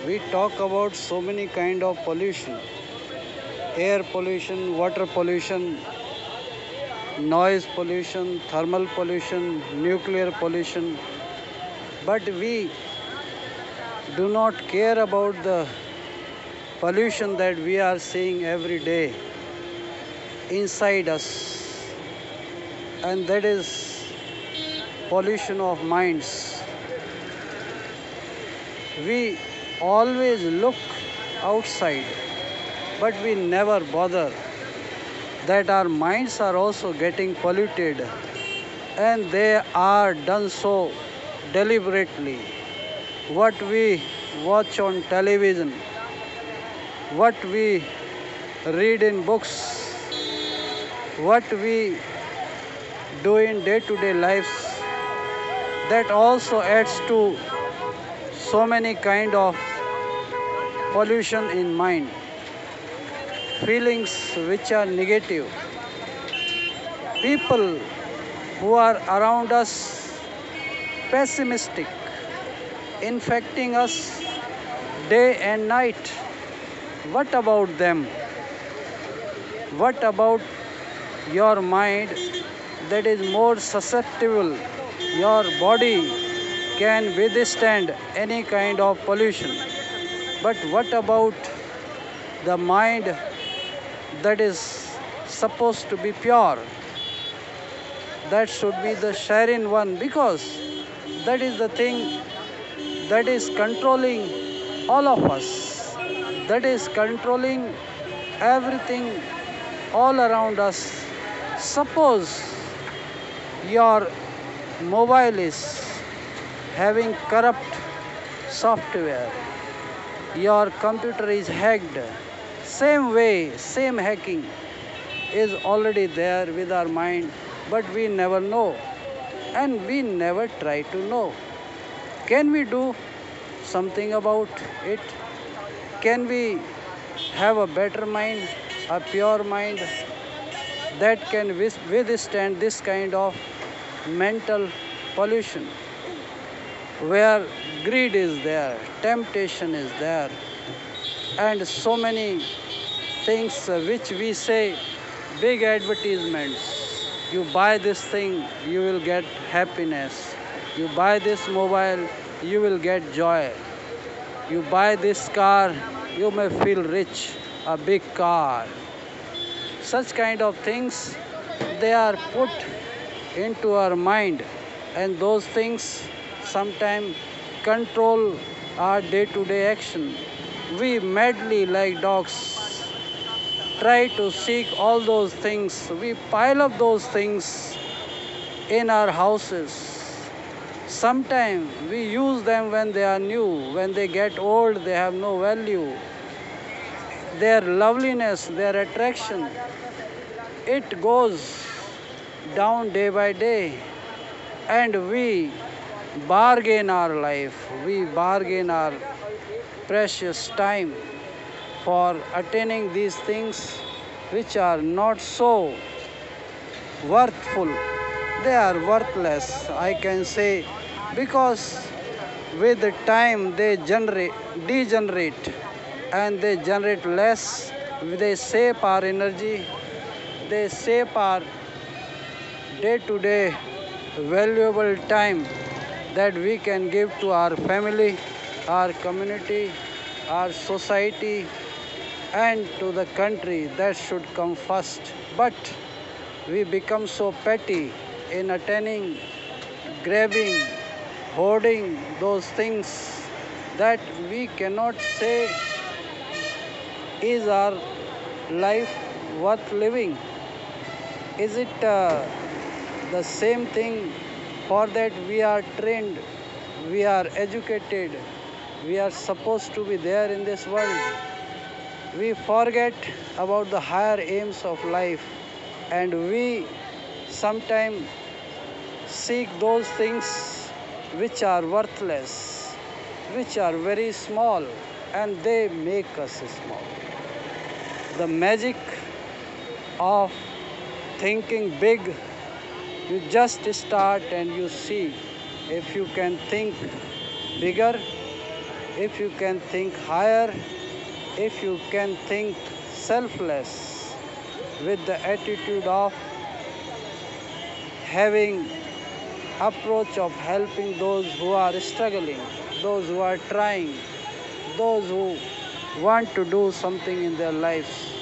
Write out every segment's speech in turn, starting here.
We talk about so many kind of pollution: air pollution, water pollution, noise pollution, thermal pollution, nuclear pollution. But we do not care about the pollution that we are seeing every day inside us, and that is pollution of minds. We always look outside, but we never bother that our minds are also getting polluted, and they are done so deliberately. What we watch on television, what we read in books, what we do in day to day lives, that also adds to so many kind of pollution in mind, feelings which are negative. People who are around us pessimistic, infecting us day and night. What about them? What about your mind that is more susceptible? Your body can withstand any kind of pollution. But what about the mind that is supposed to be pure? That should be the Sharin one, because that is the thing that is controlling all of us, that is controlling everything all around us. Suppose your mobile is having corrupt software, your computer is hacked. Same way, same hacking is already there with our mind, but we never know and we never try to know. Can we do something about it? Can we have a better mind, a pure mind that can withstand this kind of mental pollution where greed is there, temptation is there, and so many things which we say big advertisements. You buy this thing, you will get happiness. You buy this mobile, you will get joy. You buy this car, you may feel rich, a big car. Such kind of things, they are put into our mind, and those things sometimes control our day-to-day action. We madly, like dogs, try to seek all those things. We pile up those things in our houses. Sometimes we use them when they are new. When they get old, they have no value. Their loveliness, their attraction, it goes down day by day. And we bargain our life. We bargain our precious time for attaining these things which are not so worthful. They are worthless, I can say, because with the time they degenerate, and they generate less. They shape our energy, they shape our day to day valuable time that we can give to our family, our community, our society, and to the country that should come first. But we become so petty in attaining, grabbing, hoarding those things that we cannot say is our life worth living. Is it the same thing? For that we are trained, we are educated, we are supposed to be there in this world. We forget about the higher aims of life, and we sometimes seek those things which are worthless, which are very small, and they make us small. The magic of thinking big, you just start and you see if you can think bigger, if you can think higher, if you can think selfless with the attitude of having approach of helping those who are struggling, those who are trying, those who want to do something in their lives.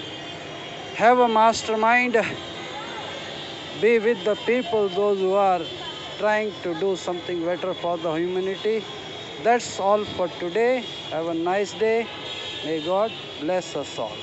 Have a mastermind, be with the people, those who are trying to do something better for the humanity. That's all for today. Have a nice day. May God bless us all.